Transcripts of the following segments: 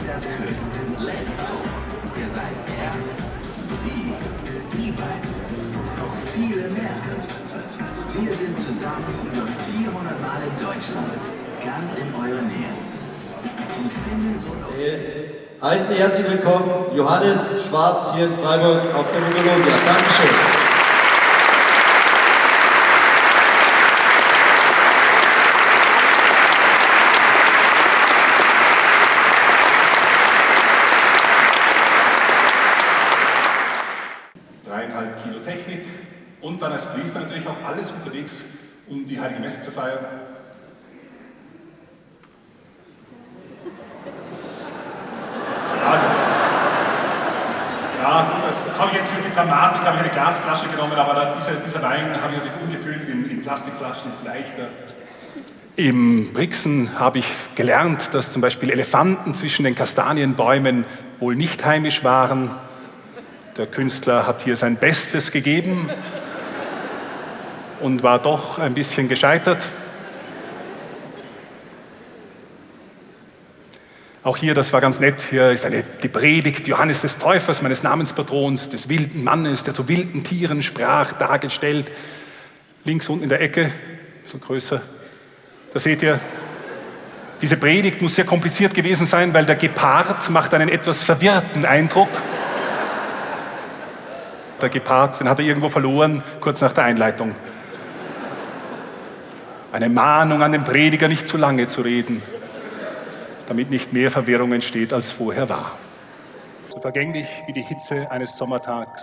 das können. Let's go! Ihr seid er, sie, die beiden. Noch viele mehr. Wir sind zusammen über 400 Mal in Deutschland. Ganz in eurer Nähe. Und finden so noch... Heißt ihr herzlich willkommen, Johannes Schwarz hier in Freiburg auf der Monologia. Dankeschön. Kilo Technik und dann als Priester natürlich auch alles unterwegs, um die Heilige Messe zu feiern. Also, ja, das habe ich jetzt für die Dramatik habe ich eine Glasflasche genommen, aber dieser Wein habe ich natürlich umgefüllt in Plastikflaschen, ist leichter. Im Brixen habe ich gelernt, dass zum Beispiel Elefanten zwischen den Kastanienbäumen wohl nicht heimisch waren. Der Künstler hat hier sein Bestes gegeben und war doch ein bisschen gescheitert. Auch hier, das war ganz nett, hier ist die Predigt Johannes des Täufers, meines Namenspatrons, des wilden Mannes, der zu wilden Tieren sprach, dargestellt. Links unten in der Ecke, so größer, da seht ihr, diese Predigt muss sehr kompliziert gewesen sein, weil der Gepard macht einen etwas verwirrten Eindruck. Der Gepard, den hat er irgendwo verloren, kurz nach der Einleitung. Eine Mahnung an den Prediger, nicht zu lange zu reden, damit nicht mehr Verwirrung entsteht, als vorher war. So vergänglich wie die Hitze eines Sommertags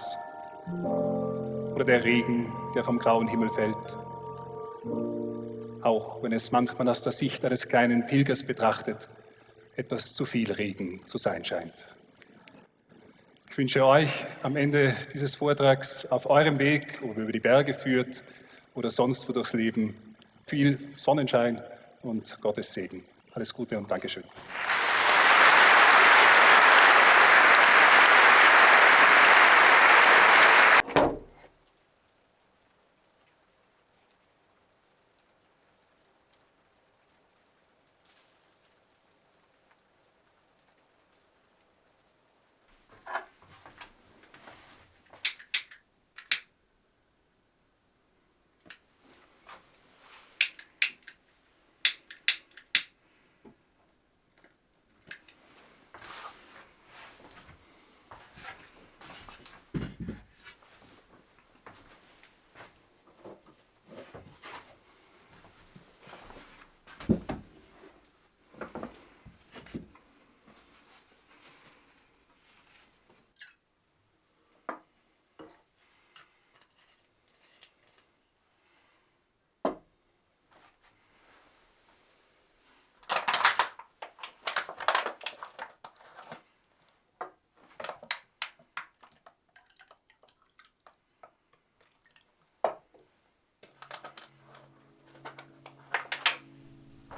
oder der Regen, der vom grauen Himmel fällt. Auch wenn es manchmal aus der Sicht eines kleinen Pilgers betrachtet, etwas zu viel Regen zu sein scheint. Ich wünsche euch am Ende dieses Vortrags auf eurem Weg, ob ihr über die Berge führt oder sonst wo durchs Leben, viel Sonnenschein und Gottes Segen. Alles Gute und Dankeschön.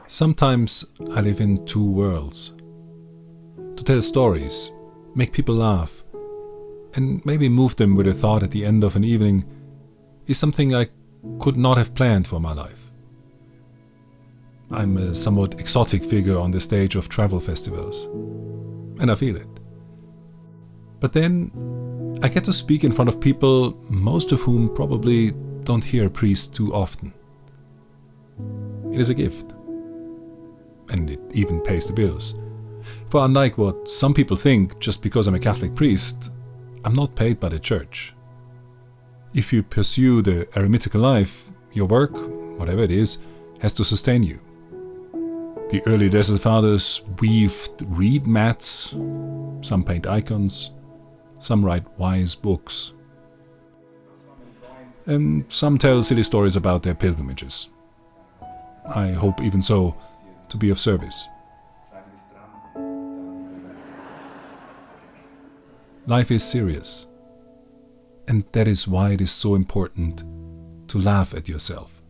Sometimes I live in two worlds. To tell stories, make people laugh, and maybe move them with a thought at the end of an evening is something I could not have planned for my life. I'm a somewhat exotic figure on the stage of travel festivals, and I feel it. But then I get to speak in front of people, most of whom probably don't hear priests too often. It is a gift. And it even pays the bills. For unlike what some people think, just because I'm a Catholic priest, I'm not paid by the church. If you pursue the eremitical life, your work, whatever it is, has to sustain you. The early Desert Fathers weaved reed mats, some paint icons, some write wise books, and some tell silly stories about their pilgrimages. I hope even so to be of service. Life is serious, and that is why it is so important to laugh at yourself.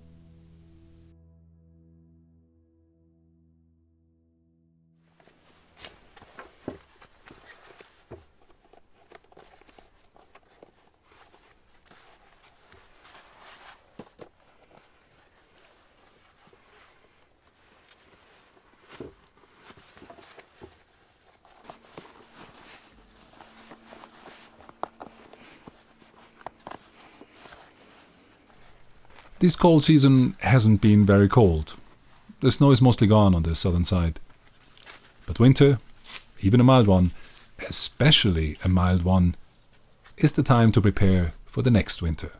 This cold season hasn't been very cold. The snow is mostly gone on the southern side. But winter, even a mild one, especially a mild one, is the time to prepare for the next winter.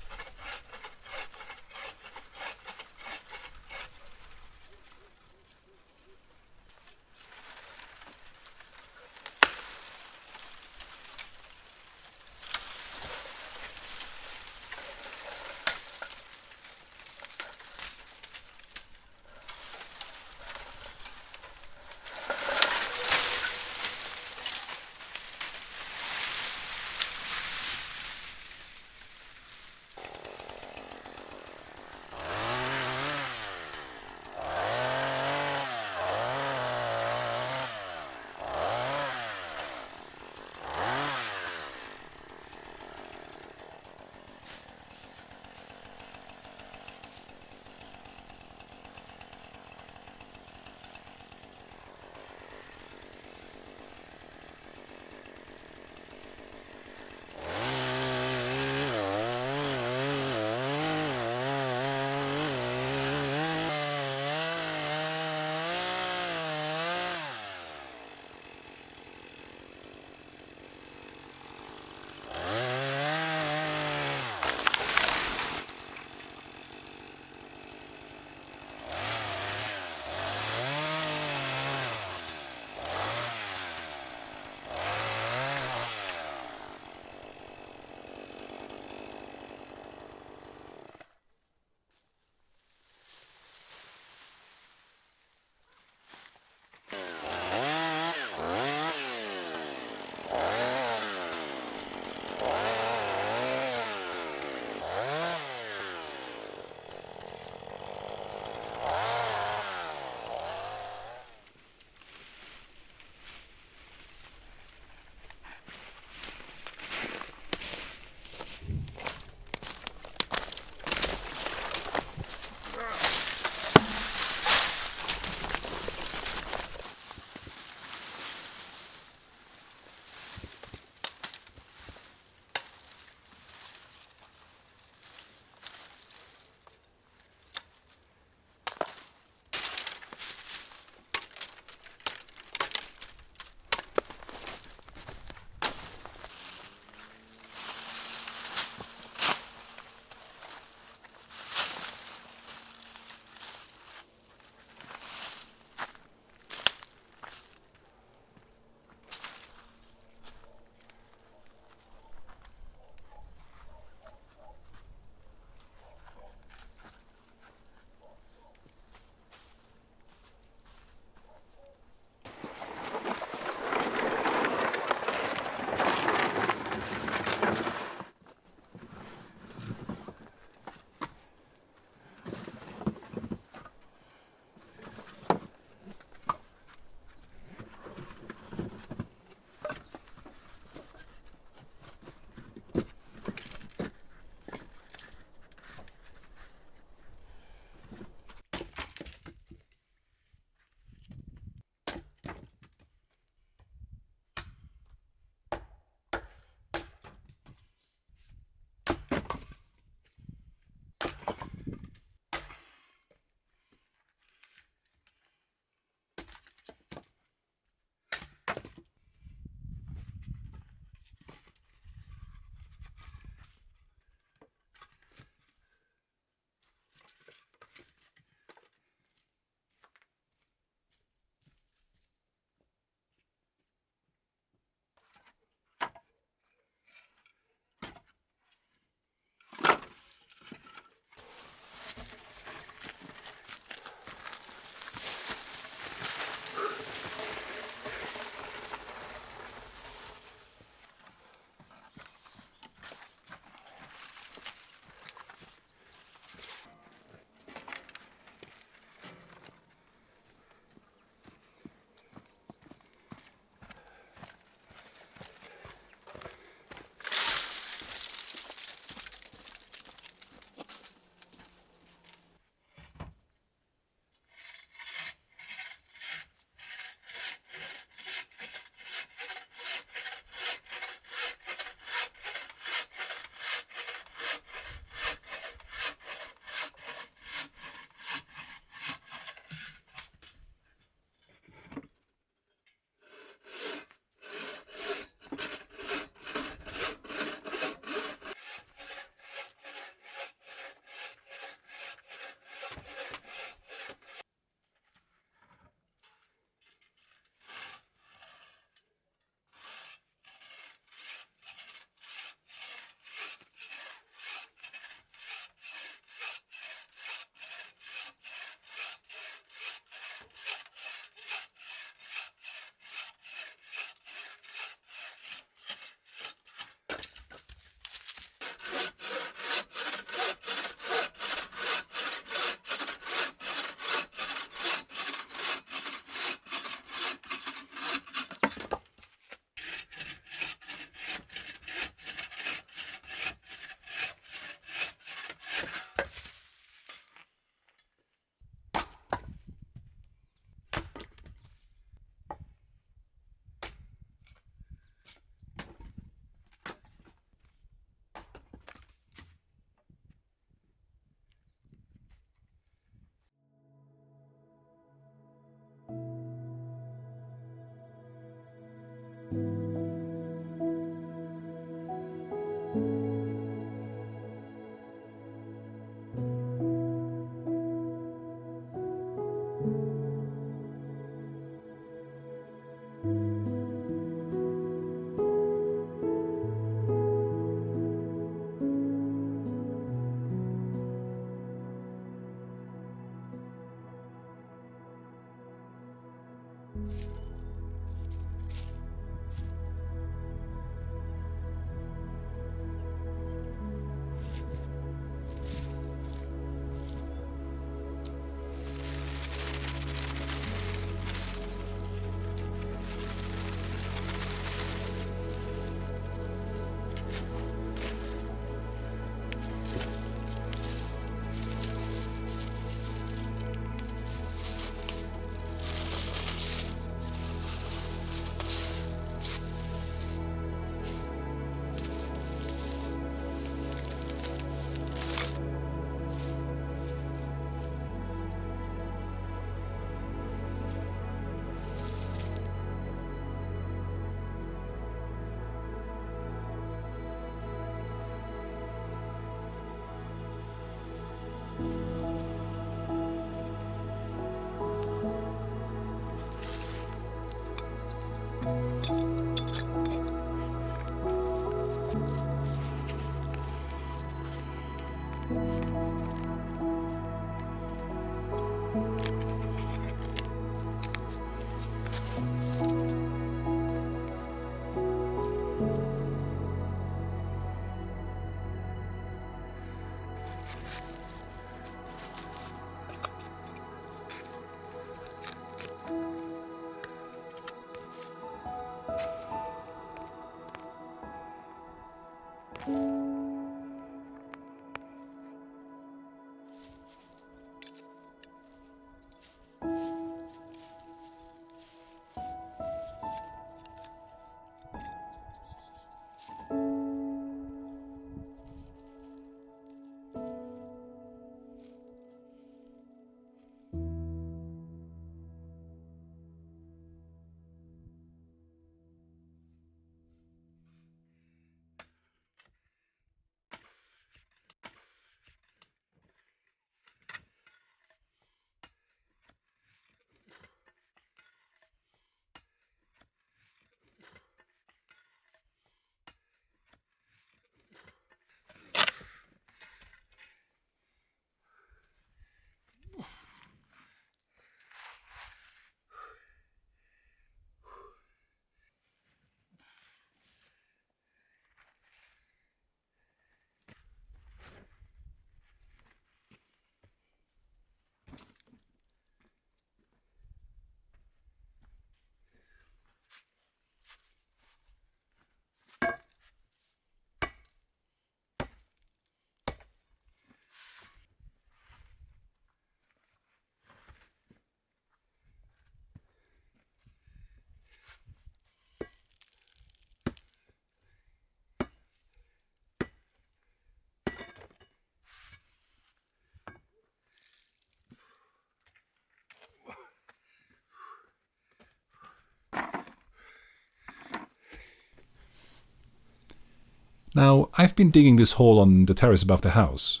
Now, I've been digging this hole on the terrace above the house.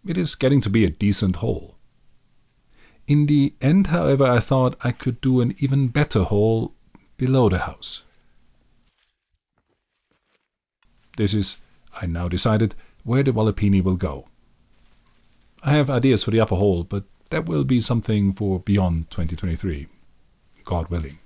It is getting to be a decent hole. In the end, however, I thought I could do an even better hole below the house. This is, I now decided, where the Walipini will go. I have ideas for the upper hole, but that will be something for beyond 2023, God willing.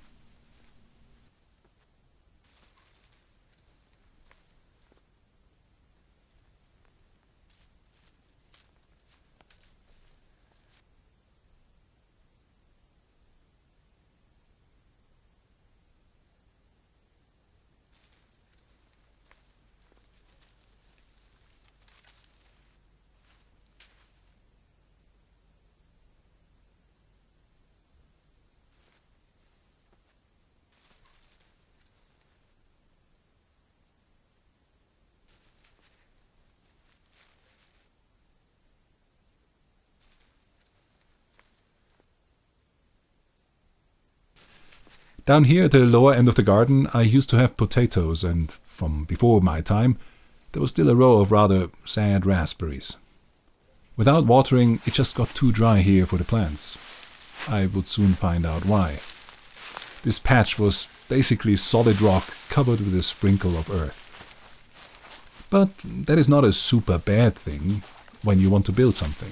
Down here at the lower end of the garden, I used to have potatoes, and from before my time, there was still a row of rather sad raspberries. Without watering, it just got too dry here for the plants. I would soon find out why. This patch was basically solid rock covered with a sprinkle of earth. But that is not a super bad thing when you want to build something.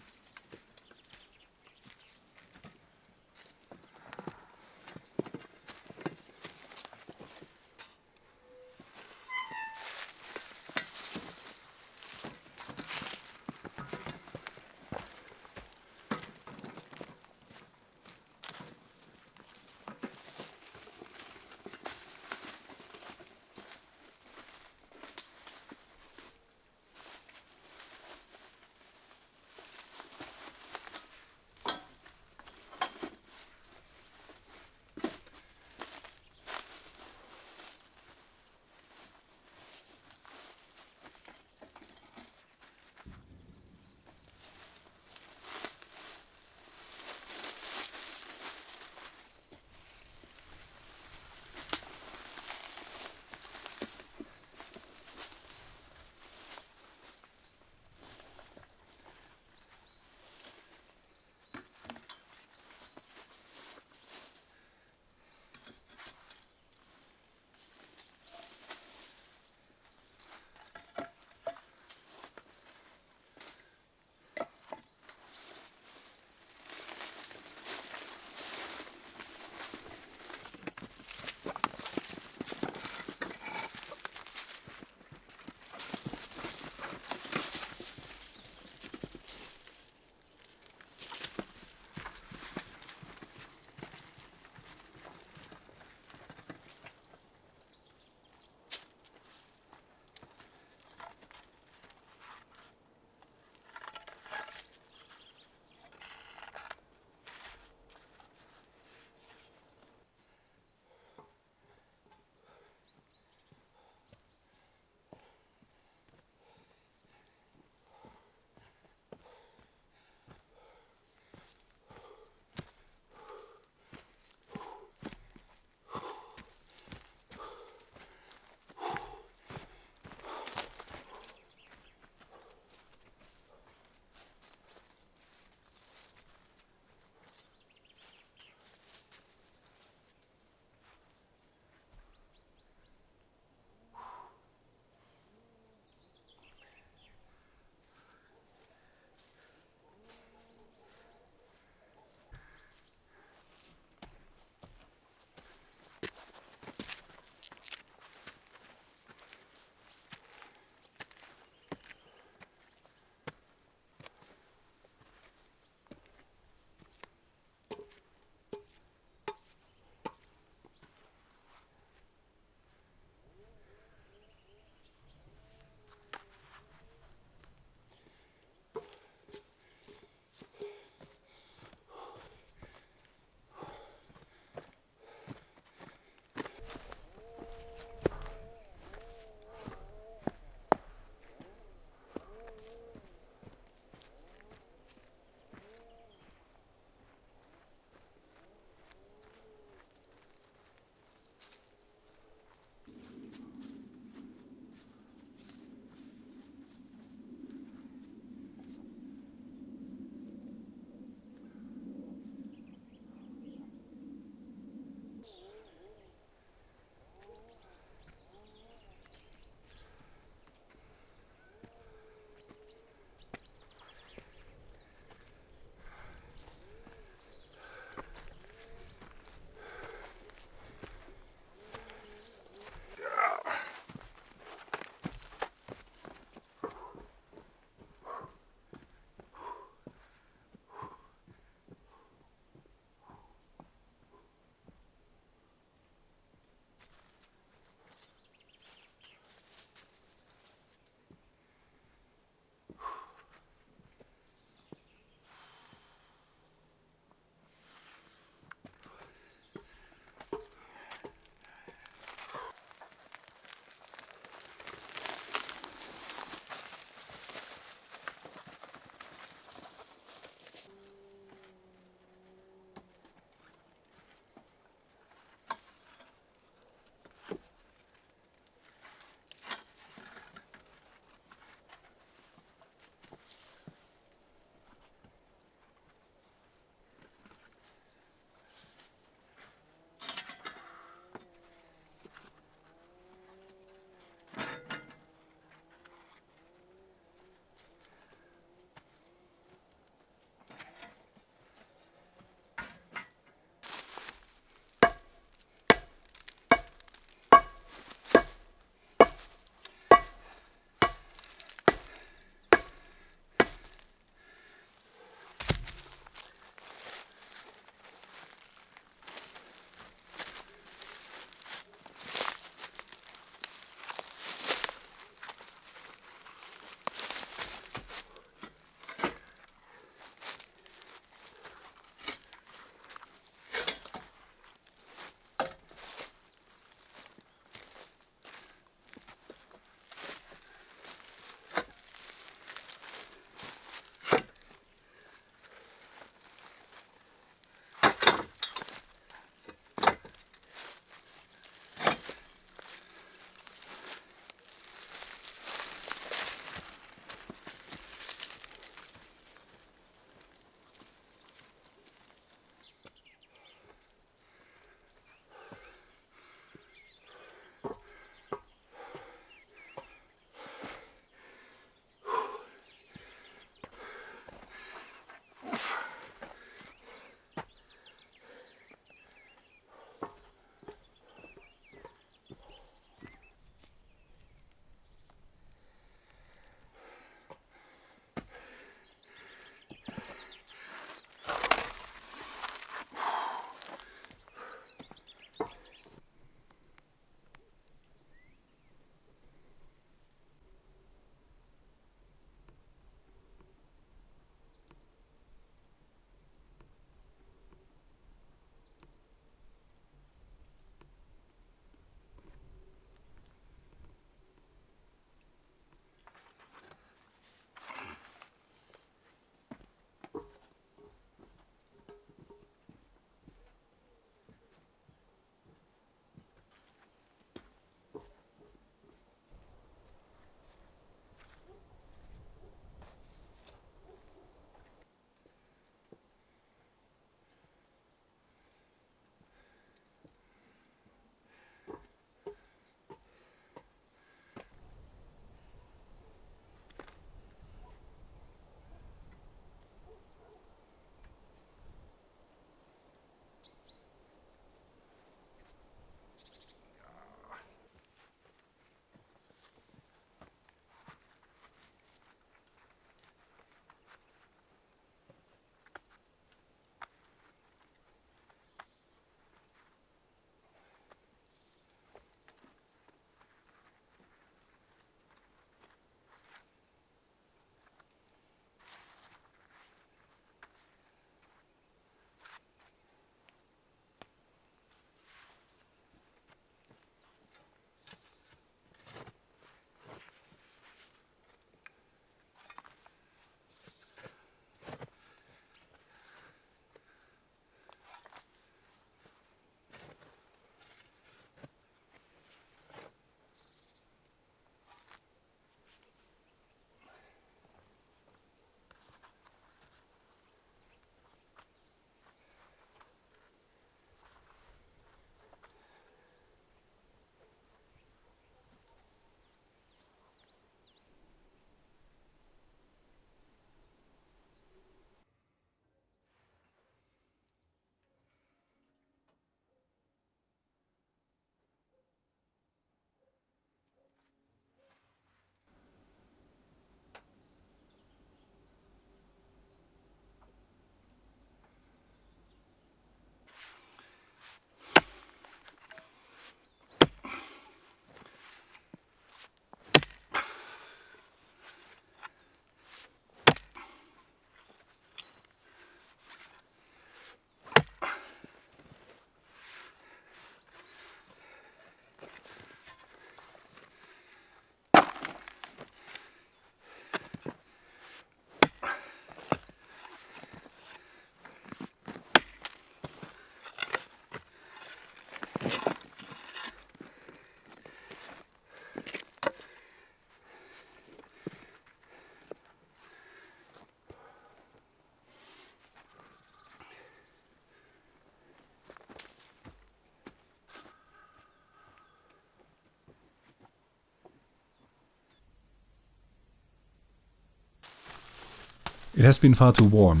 It has been far too warm.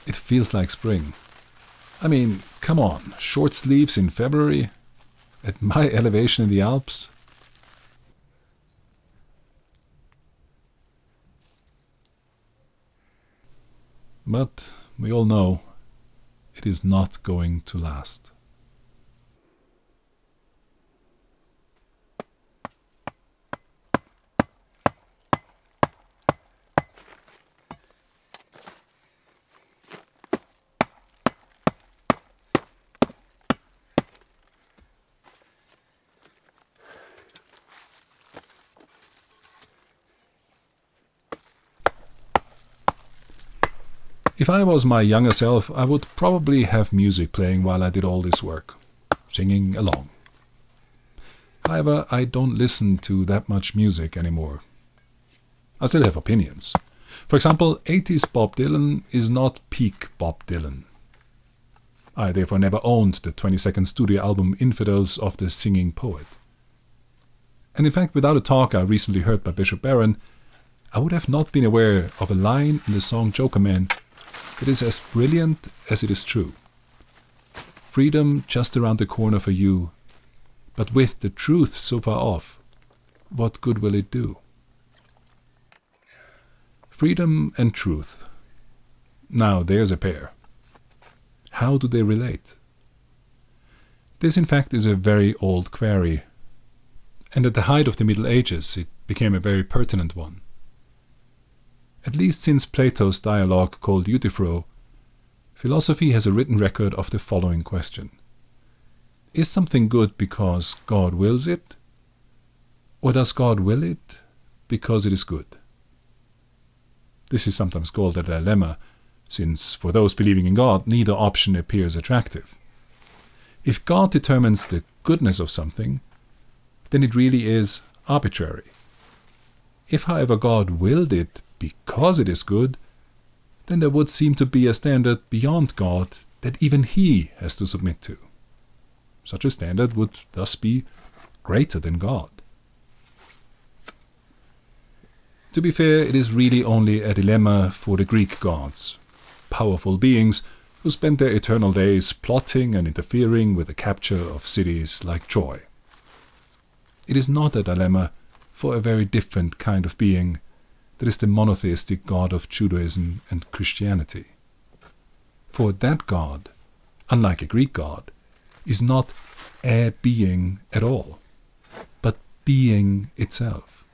It feels like spring. I mean, come on, short sleeves in February? At my elevation in the Alps? But we all know it is not going to last. If I was my younger self, I would probably have music playing while I did all this work, singing along. However, I don't listen to that much music anymore. I still have opinions. For example, 80s Bob Dylan is not peak Bob Dylan. I therefore never owned the 22nd studio album Infidels of the Singing Poet. And in fact, without a talk I recently heard by Bishop Barron, I would have not been aware of a line in the song Joker Man that is as brilliant as it is true. Freedom just around the corner for you, but with the truth so far off, what good will it do? Freedom and truth. Now there's a pair. How do they relate? This in fact is a very old query, and at the height of the Middle Ages it became a very pertinent one. At least since Plato's dialogue called Euthyphro, philosophy has a written record of the following question. Is something good because God wills it? Or does God will it because it is good? This is sometimes called a dilemma, since for those believing in God, neither option appears attractive. If God determines the goodness of something, then it really is arbitrary. If, however, God willed it because it is good, then there would seem to be a standard beyond God that even He has to submit to. Such a standard would thus be greater than God. To be fair, it is really only a dilemma for the Greek gods, powerful beings who spent their eternal days plotting and interfering with the capture of cities like Troy. It is not a dilemma for a very different kind of being, that is the monotheistic God of Judaism and Christianity. For that God, unlike a Greek God, is not a being at all, but being itself.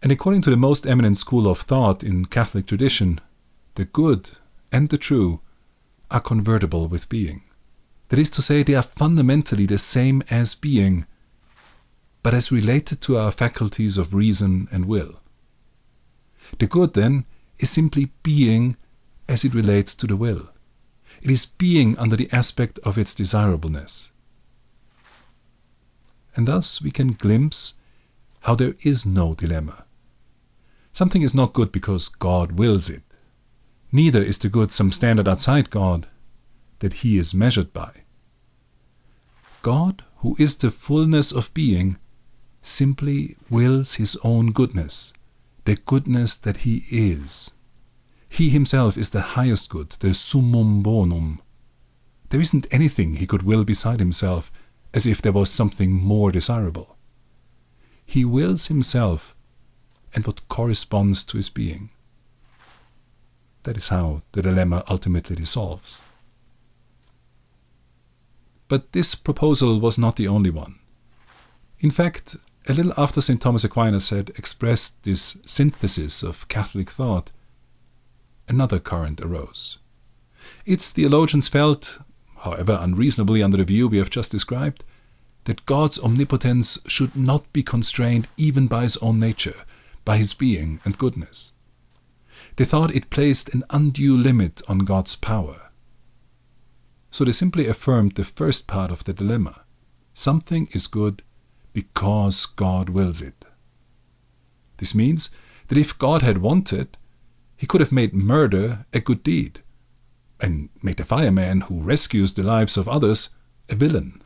And according to the most eminent school of thought in Catholic tradition, the good and the true are convertible with being. That is to say, they are fundamentally the same as being, but as related to our faculties of reason and will. The good, then, is simply being as it relates to the will. It is being under the aspect of its desirableness. And thus we can glimpse how there is no dilemma. Something is not good because God wills it. Neither is the good some standard outside God that He is measured by. God, who is the fullness of being, simply wills His own goodness, the goodness that He is. He Himself is the highest good, the summum bonum. There isn't anything He could will beside Himself, as if there was something more desirable. He wills Himself and what corresponds to His being. That is how the dilemma ultimately dissolves. But this proposal was not the only one. In fact, a little after St. Thomas Aquinas had expressed this synthesis of Catholic thought, another current arose. Its theologians felt, however unreasonably under the view we have just described, that God's omnipotence should not be constrained even by His own nature, by His being and goodness. They thought it placed an undue limit on God's power. So they simply affirmed the first part of the dilemma. Something is good because God wills it. This means that if God had wanted, He could have made murder a good deed, and made the fireman who rescues the lives of others a villain.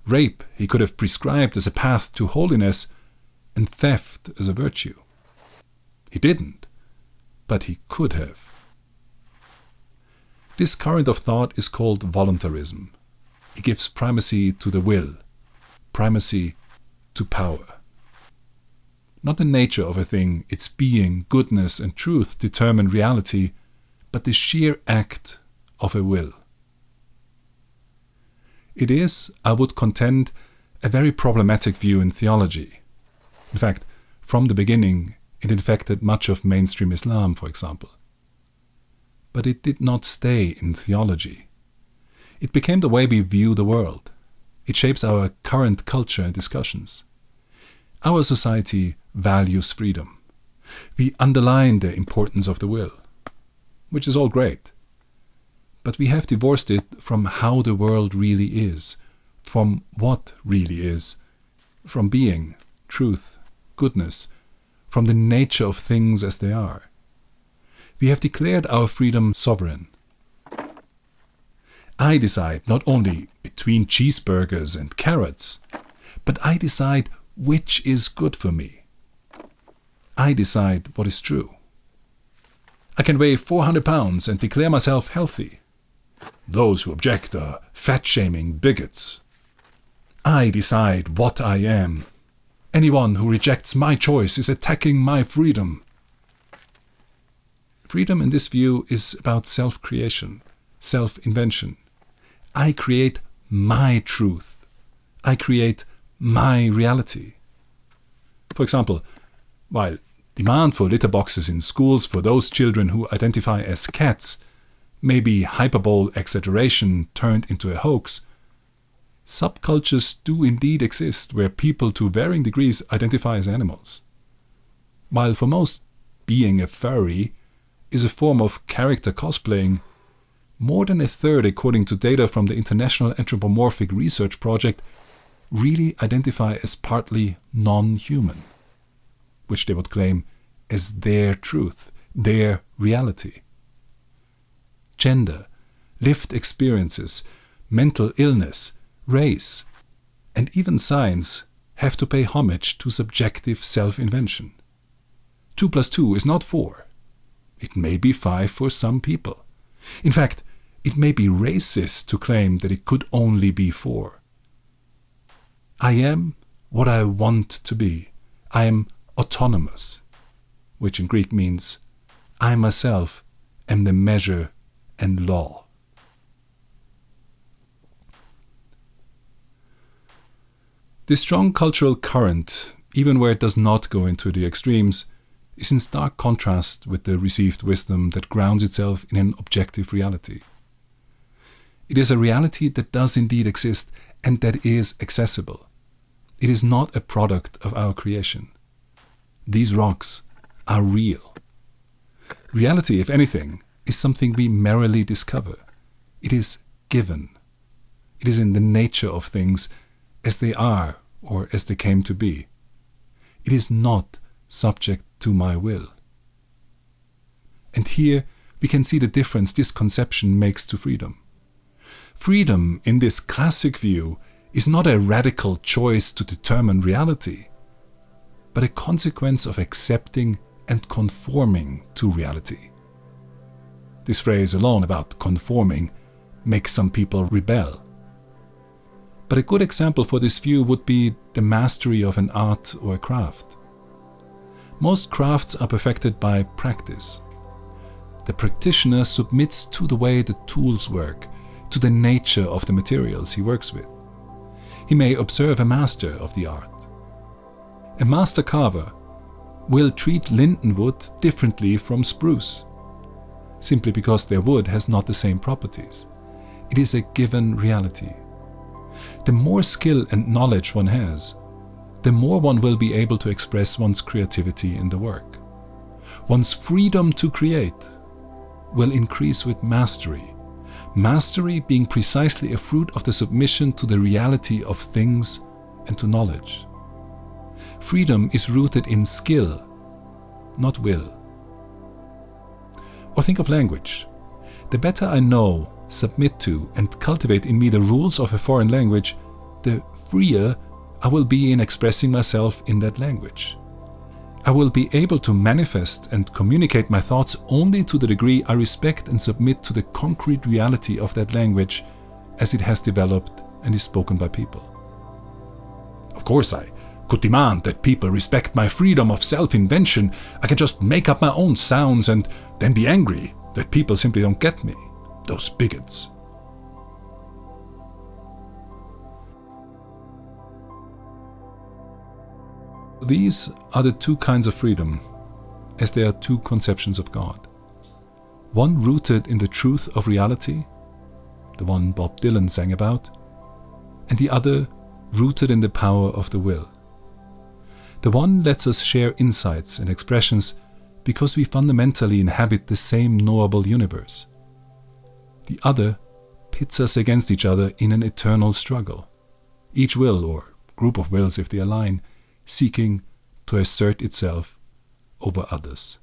Rape He could have prescribed as a path to holiness, and theft as a virtue. He didn't, but he could have. This current of thought is called voluntarism. It gives primacy to the will, primacy to power. Not the nature of a thing, its being, goodness and truth determine reality, but the sheer act of a will. It is, I would contend, a very problematic view in theology. In fact, from the beginning, it infected much of mainstream Islam, for example. But it did not stay in theology. It became the way we view the world. It shapes our current culture and discussions. Our society values freedom. We underline the importance of the will, which is all great. But we have divorced it from how the world really is, from what really is, from being, truth, goodness, from the nature of things as they are. We have declared our freedom sovereign. I decide not only between cheeseburgers and carrots, but I decide which is good for me. I decide what is true. I can weigh 400 pounds and declare myself healthy. Those who object are fat-shaming bigots. I decide what I am. Anyone who rejects my choice is attacking my freedom. Freedom in this view is about self-creation, self-invention. I create my truth. I create my reality. For example, while demand for litter boxes in schools for those children who identify as cats may be hyperbole exaggeration turned into a hoax, subcultures do indeed exist where people to varying degrees identify as animals. While for most, being a furry is a form of character cosplaying, more than a third, according to data from the International Anthropomorphic Research Project, really identify as partly non-human, which they would claim as their truth, their reality. Gender, lived experiences, mental illness, race, and even science have to pay homage to subjective self-invention. 2 + 2 is not 4. It may be 5 for some people. In fact, it may be racist to claim that it could only be 4. I am what I want to be. I am autonomous, which in Greek means I myself am the measure and law. This strong cultural current, even where it does not go into the extremes, is in stark contrast with the received wisdom that grounds itself in an objective reality. It is a reality that does indeed exist and that is accessible. It is not a product of our creation. These rocks are real. Reality, if anything, is something we merrily discover. It is given. It is in the nature of things as they are or as they came to be. It is not subject to my will. And here we can see the difference this conception makes to freedom. Freedom, in this classic view, is not a radical choice to determine reality, but a consequence of accepting and conforming to reality. This phrase alone about conforming makes some people rebel. But a good example for this view would be the mastery of an art or a craft. Most crafts are perfected by practice. The practitioner submits to the way the tools work, to the nature of the materials he works with. He may observe a master of the art. A master carver will treat linden wood differently from spruce, simply because their wood has not the same properties. It is a given reality. The more skill and knowledge one has, the more one will be able to express one's creativity in the work. One's freedom to create will increase with mastery. Mastery being precisely a fruit of the submission to the reality of things and to knowledge. Freedom is rooted in skill, not will. Or think of language. The better I know, submit to, and cultivate in me the rules of a foreign language, the freer I will be in expressing myself in that language. I will be able to manifest and communicate my thoughts only to the degree I respect and submit to the concrete reality of that language as it has developed and is spoken by people. Of course, I could demand that people respect my freedom of self-invention. I can just make up my own sounds and then be angry that people simply don't get me, those bigots. These are the two kinds of freedom, as there are two conceptions of God. One rooted in the truth of reality, the one Bob Dylan sang about, and the other rooted in the power of the will. The one lets us share insights and expressions because we fundamentally inhabit the same knowable universe. The other pits us against each other in an eternal struggle, each will, or group of wills if they align, seeking to assert itself over others.